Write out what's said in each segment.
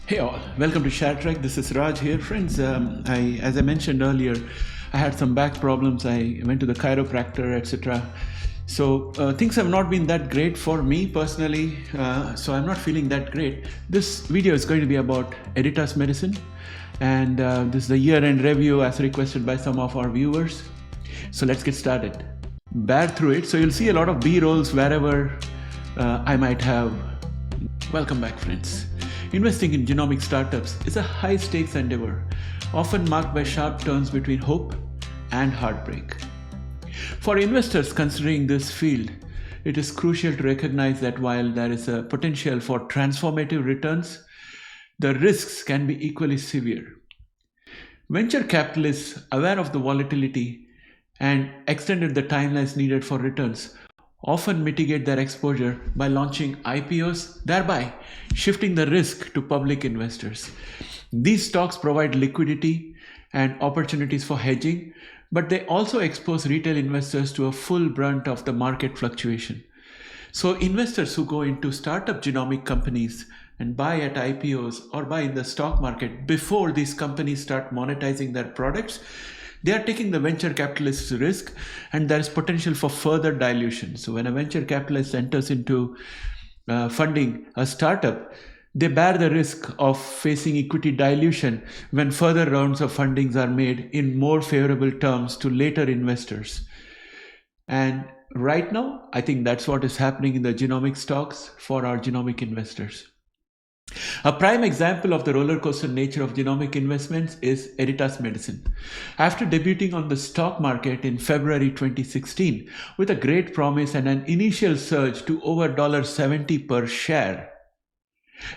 Hey all, welcome to ShareTreck. This is Raj here. Friends, as I mentioned earlier, I had some back problems. I went to the chiropractor, etc. So things have not been that great for me personally, so I'm not feeling that great. This video is going to be about Editas Medicine, and this is the year-end review as requested by some of our viewers. So let's get started. Bear through it. So you'll see a lot of B-rolls wherever I might have. Welcome back, friends. Investing in genomic startups is a high-stakes endeavor, often marked by sharp turns between hope and heartbreak. For investors considering this field, it is crucial to recognize that while there is a potential for transformative returns, the risks can be equally severe. Venture capitalists, aware of the volatility and extended the timelines needed for returns, often mitigate their exposure by launching IPOs, thereby shifting the risk to public investors. These stocks provide liquidity and opportunities for hedging, but they also expose retail investors to a full brunt of the market fluctuation. So investors who go into startup genomic companies and buy at IPOs or buy in the stock market before these companies start monetizing their products, they are taking the venture capitalist's risk, and there is potential for further dilution. So when a venture capitalist enters into funding a startup, they bear the risk of facing equity dilution when further rounds of fundings are made in more favorable terms to later investors. And right now, I think that's what is happening in the genomic stocks for our genomic investors. A prime example of the roller coaster nature of genomic investments is Editas Medicine. After debuting on the stock market in February 2016 with a great promise and an initial surge to over $70 per share,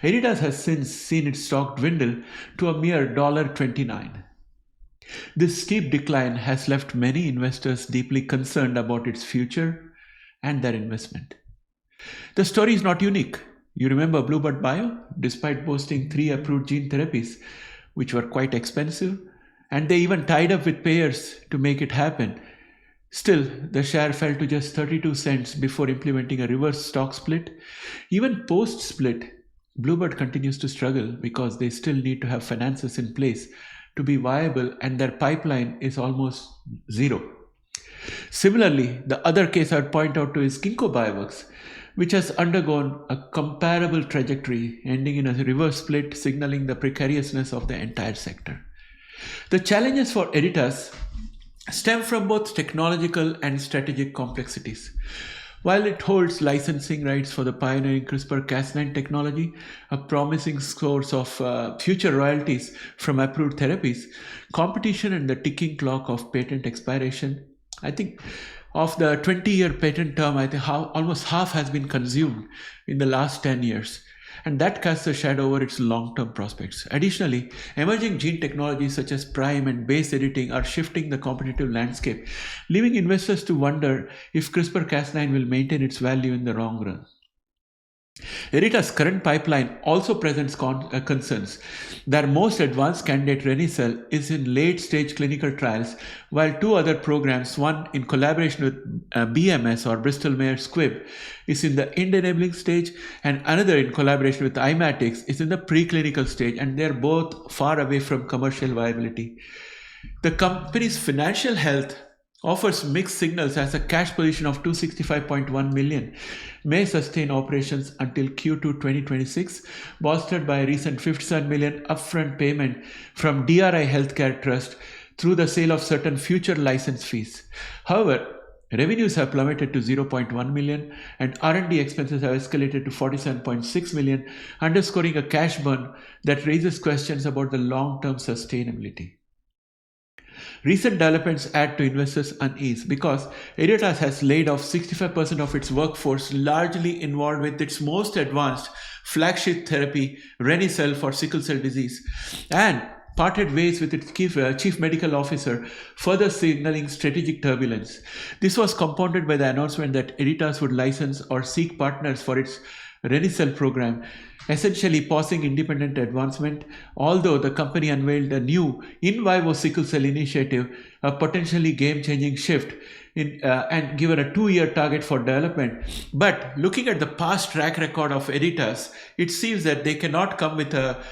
Editas has since seen its stock dwindle to a mere $29. This steep decline has left many investors deeply concerned about its future and their investment. The story is not unique. You remember Bluebird Bio? Despite boasting 3 approved gene therapies, which were quite expensive, and they even tied up with payers to make it happen, still the share fell to just 32 cents before implementing a reverse stock split. Even post-split, Bluebird continues to struggle because they still need to have finances in place to be viable, and their pipeline is almost zero. Similarly, the other case I would point out to is Ginkgo Bioworks, which has undergone a comparable trajectory, ending in a reverse split, signaling the precariousness of the entire sector. The challenges for Editas stem from both technological and strategic complexities. While it holds licensing rights for the pioneering CRISPR-Cas9 technology, a promising source of future royalties from approved therapies, competition and the ticking clock of patent expiration, I think of the 20-year patent term, I think almost half has been consumed in the last 10 years. And that casts a shadow over its long-term prospects. Additionally, emerging gene technologies such as prime and base editing are shifting the competitive landscape, leaving investors to wonder if CRISPR-Cas9 will maintain its value in the long run. Editas' current pipeline also presents concerns. Their most advanced candidate, reni-cel, is in late-stage clinical trials, while 2 other programs, one in collaboration with BMS or Bristol Myers Squibb, is in the IND-enabling stage, and another in collaboration with Imatics is in the preclinical stage, and they're both far away from commercial viability. The company's financial health offers mixed signals, as a cash position of $265.1 million may sustain operations until Q2 2026, bolstered by a recent $57 million upfront payment from DRI Healthcare Trust through the sale of certain future license fees. However, revenues have plummeted to $0.1 million and R&D expenses have escalated to $47.6 million, underscoring a cash burn that raises questions about the long-term sustainability. Recent developments add to investors' unease because Editas has laid off 65% of its workforce, largely involved with its most advanced flagship therapy, reni-cel, for sickle cell disease, and parted ways with its chief medical officer, further signaling strategic turbulence. This was compounded by the announcement that Editas would license or seek partners for its reni-cel program, essentially pausing independent advancement, although the company unveiled a new in vivo sickle cell initiative, a potentially game-changing shift and given a 2-year target for development. But looking at the past track record of Editas, it seems that they cannot come with a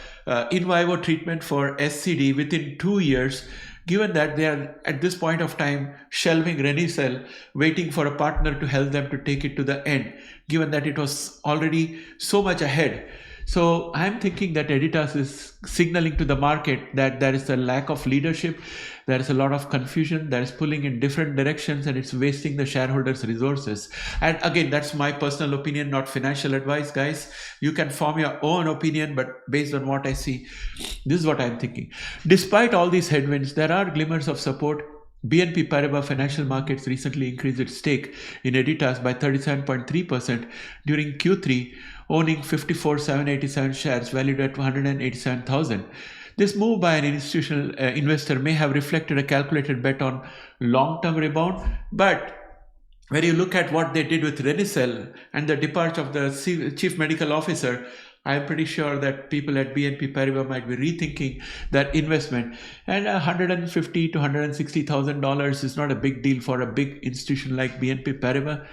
in vivo treatment for SCD within 2 years, given that they are at this point of time shelving Renicel, waiting for a partner to help them to take it to the end, given that it was already so much ahead. So I'm thinking that Editas is signaling to the market that there is a lack of leadership, there is a lot of confusion, that is pulling in different directions, and it's wasting the shareholders' resources. And again, that's my personal opinion, not financial advice, guys. You can form your own opinion, but based on what I see, this is what I'm thinking. Despite all these headwinds, there are glimmers of support. BNP Paribas Financial Markets recently increased its stake in Editas by 37.3% during Q3, owning 54,787 shares valued at 187,000. This move by an institutional investor may have reflected a calculated bet on long-term rebound, but when you look at what they did with Renicel and the departure of the chief medical officer, I'm pretty sure that people at BNP Paribas might be rethinking that investment. And $150,000 to $160,000 is not a big deal for a big institution like BNP Paribas.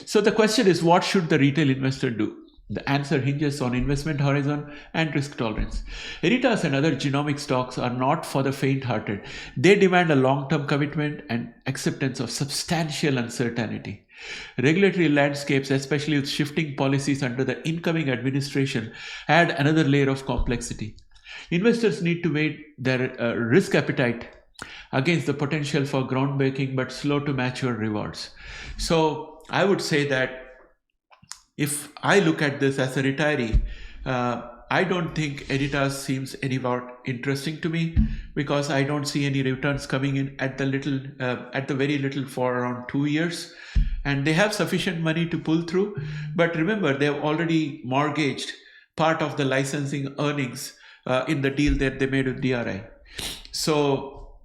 So the question is, what should the retail investor do? The answer hinges on investment horizon and risk tolerance. Editas and other genomic stocks are not for the faint-hearted. They demand a long-term commitment and acceptance of substantial uncertainty. Regulatory landscapes, especially with shifting policies under the incoming administration, add another layer of complexity. Investors need to weigh their risk appetite against the potential for groundbreaking but slow to mature rewards. So I would say that if I look at this as a retiree, I don't think Editas seems anywhere interesting to me, because I don't see any returns coming in at the very little for around 2 years, and they have sufficient money to pull through. But remember, they have already mortgaged part of the licensing earnings in the deal that they made with DRI. So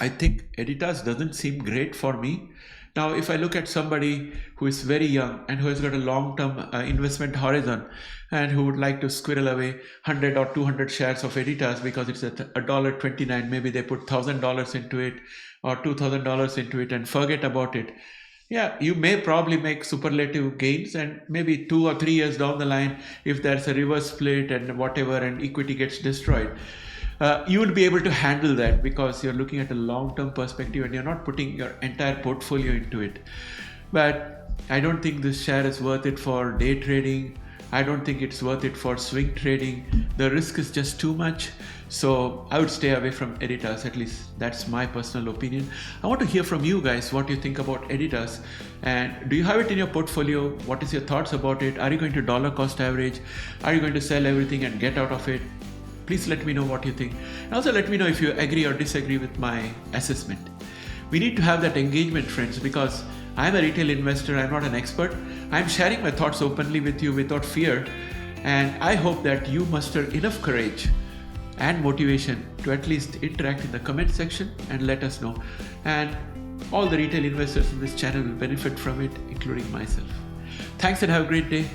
I think Editas doesn't seem great for me. Now, if I look at somebody who is very young and who has got a long-term investment horizon and who would like to squirrel away 100 or 200 shares of Editas because it's at $1.29, maybe they put $1,000 into it or $2,000 into it and forget about it. Yeah, you may probably make superlative gains, and maybe 2 or 3 years down the line, if there's a reverse split and whatever and equity gets destroyed, you will be able to handle that because you're looking at a long-term perspective and you're not putting your entire portfolio into it. But I don't think this share is worth it for day trading. I don't think it's worth it for swing trading. The risk is just too much. So I would stay away from Editas. At least that's my personal opinion. I want to hear from you guys what you think about Editas, and do you have it in your portfolio? What is your thoughts about it? Are you going to dollar cost average? Are you going to sell everything and get out of it? Please let me know what you think. And also let me know if you agree or disagree with my assessment. We need to have that engagement, friends, because I'm a retail investor. I'm not an expert. I'm sharing my thoughts openly with you without fear. And I hope that you muster enough courage and motivation to at least interact in the comment section and let us know. And all the retail investors in this channel will benefit from it, including myself. Thanks and have a great day.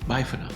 Bye for now.